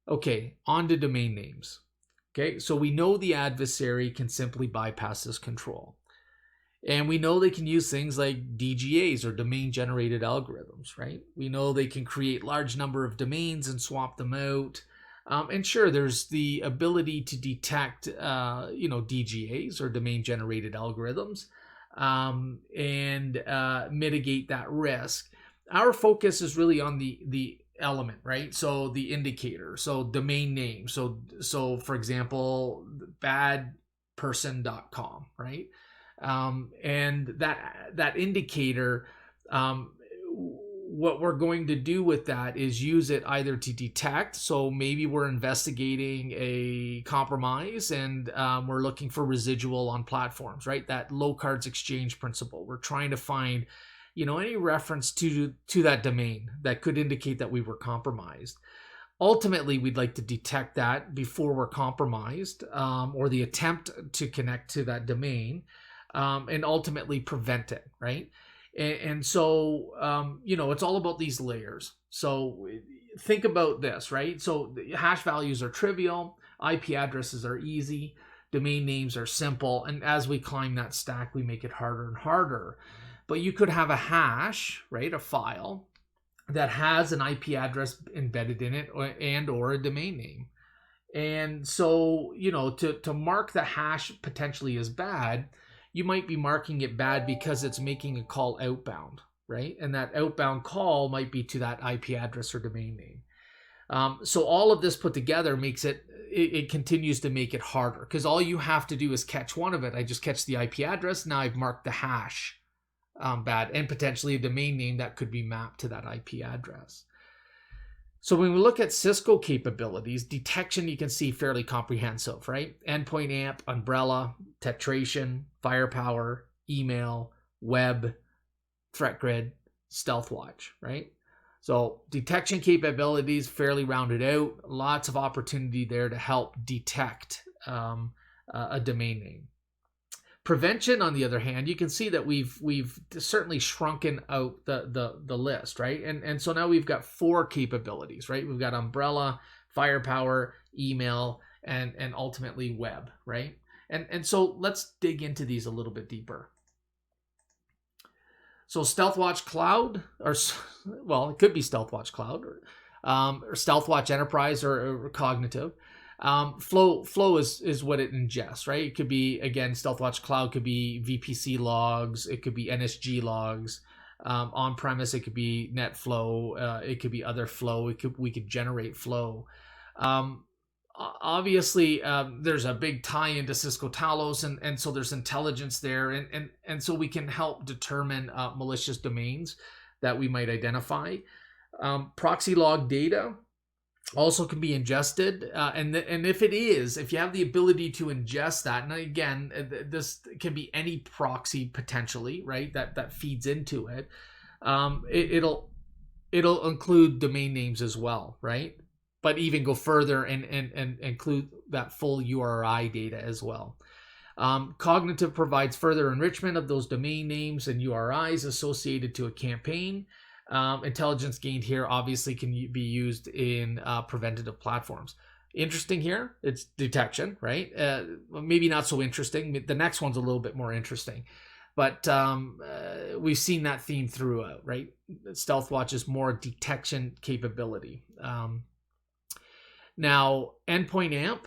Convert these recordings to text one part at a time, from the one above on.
Okay, on to domain names. Okay, so we know the adversary can simply bypass this control. And we know they can use things like DGAs or domain generated algorithms, right? We know they can create large number of domains and swap them out. And sure, there's the ability to detect, DGAs or domain generated algorithms, and mitigate that risk. Our focus is really on the element, right? So the indicator, so domain name. So for example, badperson.com, right? And that indicator, what we're going to do with that is use it either to detect. So maybe we're investigating a compromise and we're looking for residual on platforms, right? That low cards exchange principle. We're trying to find, any reference to that domain that could indicate that we were compromised. Ultimately, we'd like to detect that before we're compromised, or the attempt to connect to that domain, and ultimately prevent it, right? And so, it's all about these layers. So think about this, right? So the hash values are trivial, IP addresses are easy, domain names are simple, and as we climb that stack, we make it harder and harder. But you could have a hash, right, a file that has an IP address embedded in it, or a domain name. And so, to mark the hash potentially as bad, you might be marking it bad because it's making a call outbound, right? And that outbound call might be to that IP address or domain name. So all of this put together makes it continues to make it harder, because all you have to do is catch one of it. I just catch the IP address. Now I've marked the hash bad, and potentially a domain name that could be mapped to that IP address. So when we look at Cisco capabilities, detection, you can see fairly comprehensive, right? Endpoint AMP, Umbrella, Tetration, Firepower, email, web, threat grid, Stealthwatch, right? So detection capabilities fairly rounded out. Lots of opportunity there to help detect a domain name. Prevention, on the other hand, you can see that we've certainly shrunken out the list, right? And so now we've got 4 capabilities, right? We've got Umbrella, Firepower, email, and ultimately web, right? And so let's dig into these a little bit deeper. So Stealthwatch Cloud, it could be Stealthwatch Cloud, or Stealthwatch Enterprise, or Cognitive. Flow is what it ingests, right? It could be, again, Stealthwatch Cloud could be VPC logs, it could be NSG logs. On premise, it could be NetFlow, it could be other flow. We could generate flow. Obviously, there's a big tie into Cisco Talos, and so there's intelligence there, and so we can help determine malicious domains that we might identify. Proxy log data also can be ingested, and if you have the ability to ingest that, and again, this can be any proxy potentially, right, that feeds into it. It'll include domain names as well, right? But even go further and include that full URI data as well. Cognitive provides further enrichment of those domain names and URIs associated to a campaign. Intelligence gained here obviously can be used in preventative platforms. Interesting here, it's detection, right? Maybe not so interesting. The next one's a little bit more interesting. But we've seen that theme throughout, right? Stealthwatch is more detection capability. Now, Endpoint AMP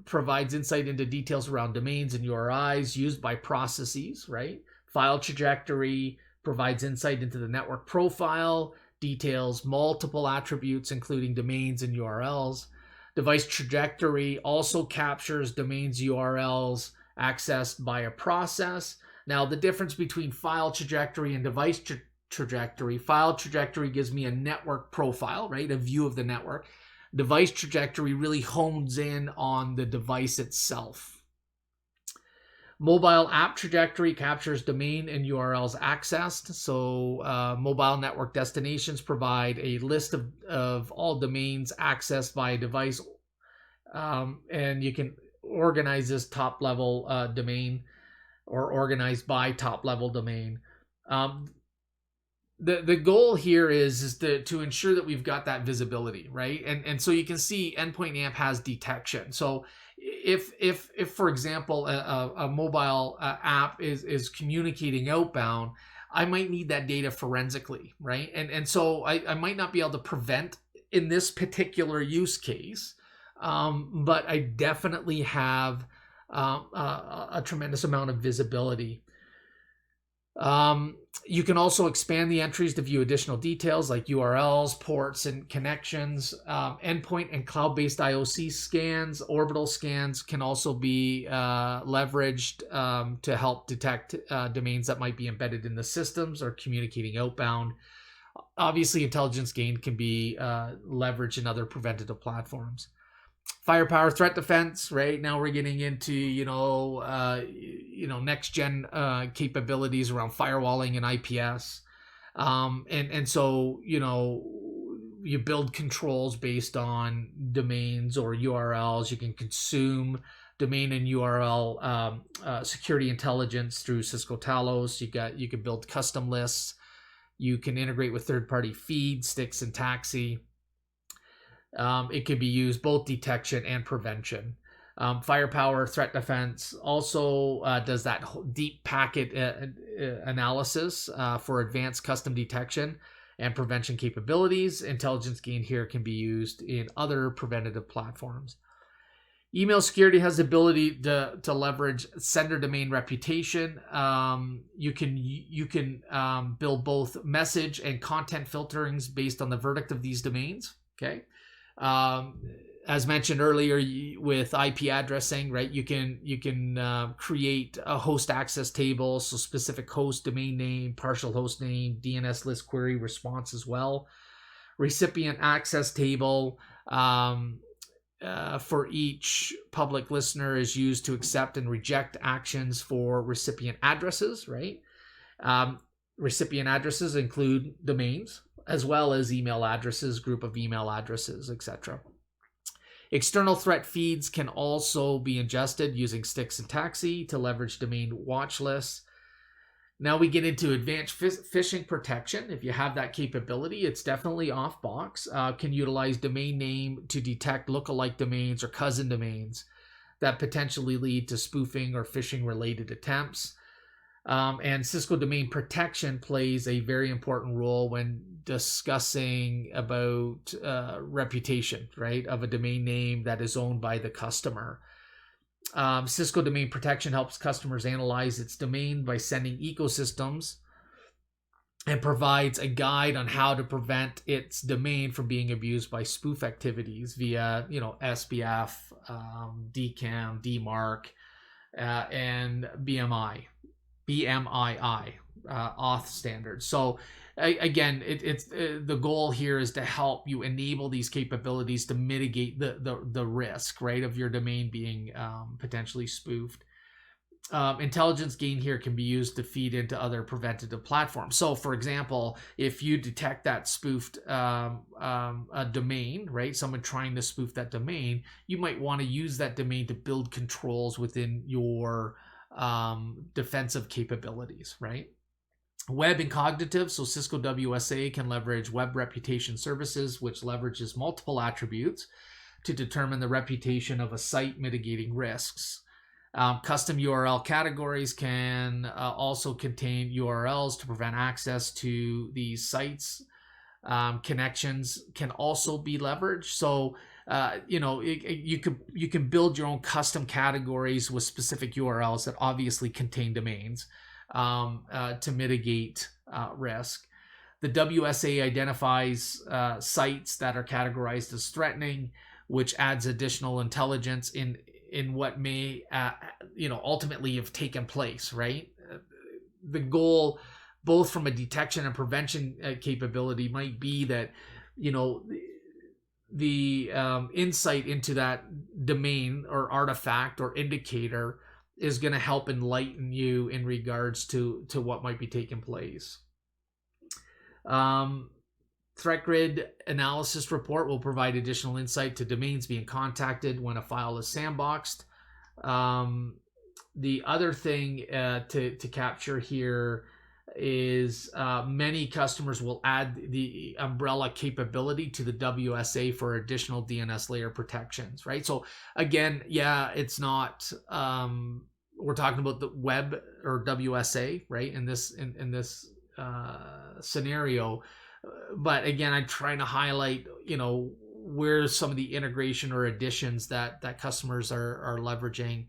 provides insight into details around domains and URIs used by processes, right? File trajectory provides insight into the network profile, details multiple attributes, including domains and URLs. Device trajectory also captures domains, URLs accessed by a process. Now, the difference between file trajectory and device trajectory: file trajectory gives me a network profile, right? A view of the network. Device trajectory really hones in on the device itself. Mobile app trajectory captures domain and URLs accessed. So mobile network destinations provide a list of all domains accessed by a device, and you can organize this top level domain, or organized by top level domain. the goal here is to ensure that we've got that visibility, right? And so you can see Endpoint AMP has detection. So if for example a mobile app is communicating outbound, I might need that data forensically, right? And so I might not be able to prevent in this particular use case, but I definitely have a tremendous amount of visibility. You can also expand the entries to view additional details like URLs, ports, and connections. Endpoint and cloud-based IOC scans, orbital scans can also be leveraged to help detect domains that might be embedded in the systems or communicating outbound. Obviously, intelligence gained can be leveraged in other preventative platforms. Firepower threat defense, right? Now we're getting into next gen capabilities around firewalling and IPS, and so you build controls based on domains or URLs. You can consume domain and URL security intelligence through Cisco Talos. You can build custom lists. You can integrate with third party feeds, sticks, and taxi. It could be used both detection and prevention. Firepower threat defense also does that deep packet analysis for advanced custom detection and prevention capabilities. Intelligence gain here can be used in other preventative platforms. Email security has the ability to leverage sender domain reputation. You can build both message and content filterings based on the verdict of these domains. Okay. As mentioned earlier with IP addressing, right? You can create a host access table, so specific host domain name, partial host name, DNS list query response as well. Recipient access table for each public listener is used to accept and reject actions for recipient addresses, right? Recipient addresses include domains, as well as email addresses, group of email addresses, etc. External threat feeds can also be ingested using sticks and taxi to leverage domain watch lists. Now we get into advanced phishing protection. If you have that capability, it's definitely off box. Can utilize domain name to detect lookalike domains or cousin domains that potentially lead to spoofing or phishing related attempts. And Cisco Domain Protection plays a very important role when discussing about reputation, right, of a domain name that is owned by the customer. Cisco Domain Protection helps customers analyze its domain by sending ecosystems and provides a guide on how to prevent its domain from being abused by spoof activities via, SPF, DCAM, DMARC, and BMII auth standards. So again, it's the goal here is to help you enable these capabilities to mitigate the risk, right, of your domain being potentially spoofed. Intelligence gain here can be used to feed into other preventative platforms. So for example, if you detect that spoofed a domain, right, someone trying to spoof that domain, you might want to use that domain to build controls within your defensive capabilities, right? Web and cognitive, so Cisco WSA can leverage web reputation services, which leverages multiple attributes to determine the reputation of a site, mitigating risks. Custom URL categories can also contain URLs to prevent access to these sites. Connections can also be leveraged. So you can build your own custom categories with specific URLs that obviously contain domains to mitigate risk. The WSA identifies sites that are categorized as threatening, which adds additional intelligence in what may ultimately have taken place, right? The goal, both from a detection and prevention capability, might be that the insight into that domain or artifact or indicator is going to help enlighten you in regards to what might be taking place. Threat grid analysis report will provide additional insight to domains being contacted when a file is sandboxed. The other thing to capture here is many customers will add the umbrella capability to the WSA for additional DNS layer protections, right? So again, yeah, it's not we're talking about the web or WSA, right? In this scenario, but again, I'm trying to highlight, where some of the integration or additions that customers are leveraging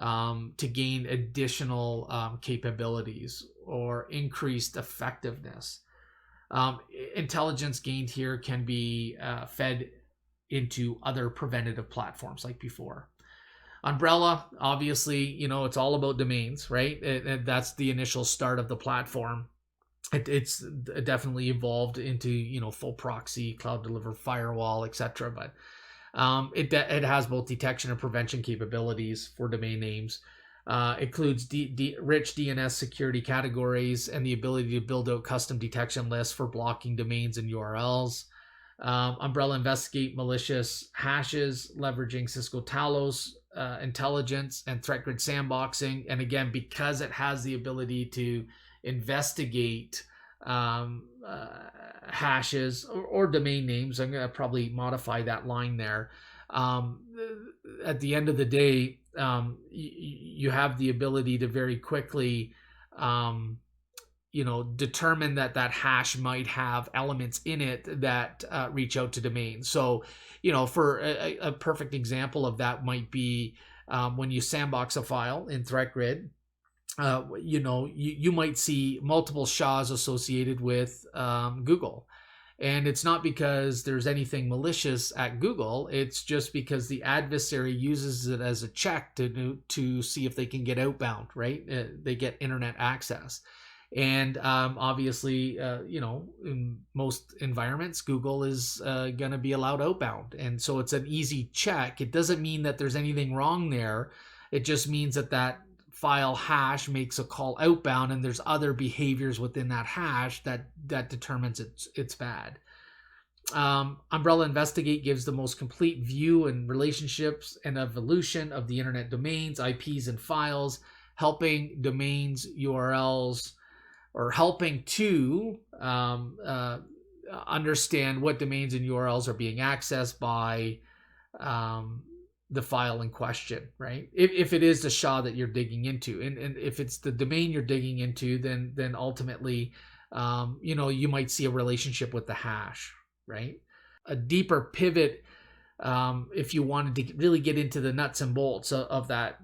to gain additional capabilities or increased effectiveness. Intelligence gained here can be fed into other preventative platforms like before. Umbrella, obviously, it's all about domains, right? That's the initial start of the platform. It's definitely evolved into, full proxy, cloud delivered firewall, etc. But it has both detection and prevention capabilities for domain names. Includes rich DNS security categories and the ability to build out custom detection lists for blocking domains and URLs. Umbrella investigate malicious hashes, leveraging Cisco Talos intelligence and threat grid sandboxing. And again, because it has the ability to investigate hashes or domain names, I'm going to probably modify that line there. At the end of the day, you have the ability to very quickly determine that hash might have elements in it that reach out to domains. So, for a perfect example of that might be when you sandbox a file in threat grid. You might see multiple SHAs associated with Google. And it's not because there's anything malicious at Google. It's just because the adversary uses it as a check to see if they can get outbound, right? They get internet access. And obviously, in most environments, Google is going to be allowed outbound. And so it's an easy check. It doesn't mean that there's anything wrong there. It just means that file hash makes a call outbound, and there's other behaviors within that hash that determines it's bad. Umbrella Investigate gives the most complete view and relationships and evolution of the internet domains, IPs, and files, helping domains, URLs, or helping to understand what domains and URLs are being accessed by the file in question, right? If it is the SHA that you're digging into, and if it's the domain you're digging into, then ultimately, you might see a relationship with the hash, right? A deeper pivot, if you wanted to really get into the nuts and bolts of that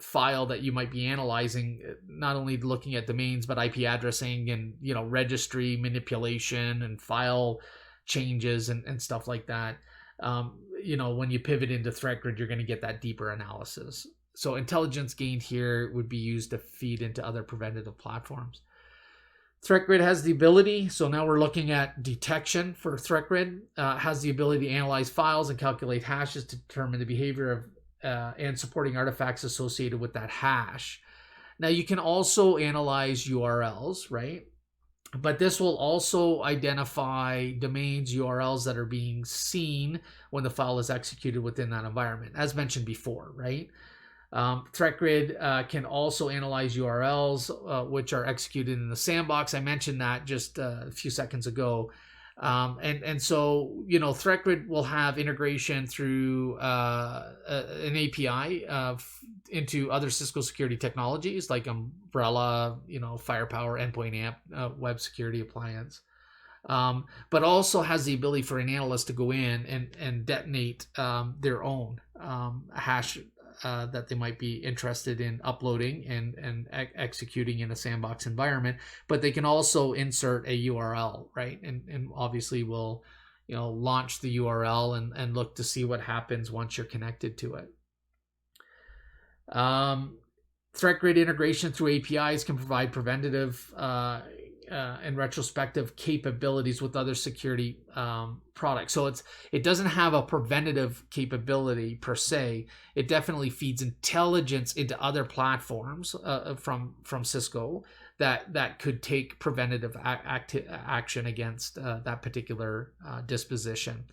file that you might be analyzing, not only looking at domains but IP addressing and registry manipulation and file changes and stuff like that. When you pivot into threat grid, you're going to get that deeper analysis. So intelligence gained here would be used to feed into other preventative platforms. Threat grid has the ability, so now we're looking at detection for threat grid, has the ability to analyze files and calculate hashes to determine the behavior of and supporting artifacts associated with that hash. Now you can also analyze URLs, right? But this will also identify domains, URLs that are being seen when the file is executed within that environment, as mentioned before, right? Threat grid can also analyze URLs, which are executed in the sandbox. I mentioned that just a few seconds ago. And so, threat grid will have integration through an API into other Cisco security technologies like Umbrella, Firepower, Endpoint AMP, web security appliance. But also has the ability for an analyst to go in and detonate their own hash that they might be interested in uploading and executing in a sandbox environment. But they can also insert a URL, right? And obviously will launch the URL and look to see what happens once you're connected to it. Threat grid integration through APIs can provide preventative and retrospective capabilities with other security products. So it doesn't have a preventative capability per se. It definitely feeds intelligence into other platforms from Cisco that could take preventative action against that particular disposition.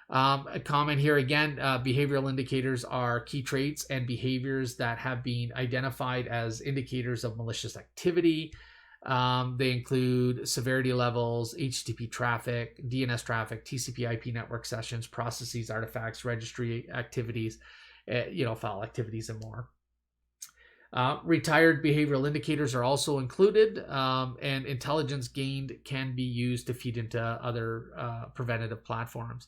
A comment here again, behavioral indicators are key traits and behaviors that have been identified as indicators of malicious activity. They include severity levels, HTTP traffic, DNS traffic, TCP/IP network sessions, processes, artifacts, registry activities, file activities, and more. Retired behavioral indicators are also included, and intelligence gained can be used to feed into other preventative platforms.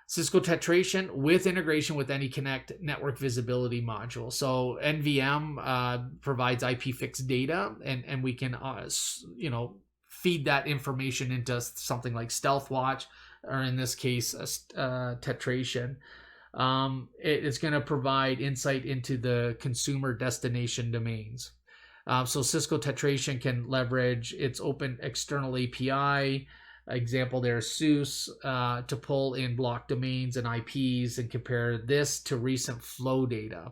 Cisco Tetration with integration with AnyConnect network visibility module. So NVM provides IPFix data, and we can feed that information into something like Stealthwatch, or in this case, Tetration. It's going to provide insight into the consumer destination domains. So Cisco Tetration can leverage its open external API. Example there, SUSE, to pull in block domains and IPs and compare this to recent flow data.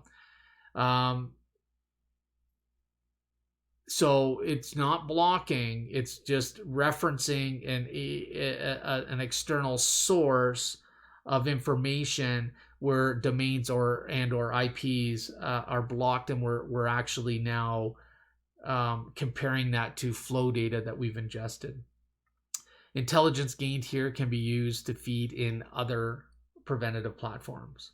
So it's not blocking, it's just referencing an external source of information where domains or IPs are blocked, and we're actually now comparing that to flow data that we've ingested. Intelligence gained here can be used to feed in other preventative platforms.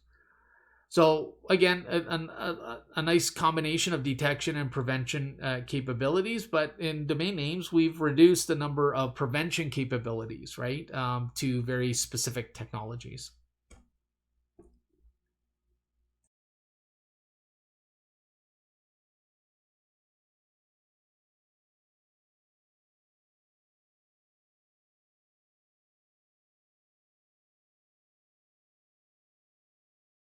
So again, a nice combination of detection and prevention capabilities, but in domain names, we've reduced the number of prevention capabilities, right, to very specific technologies.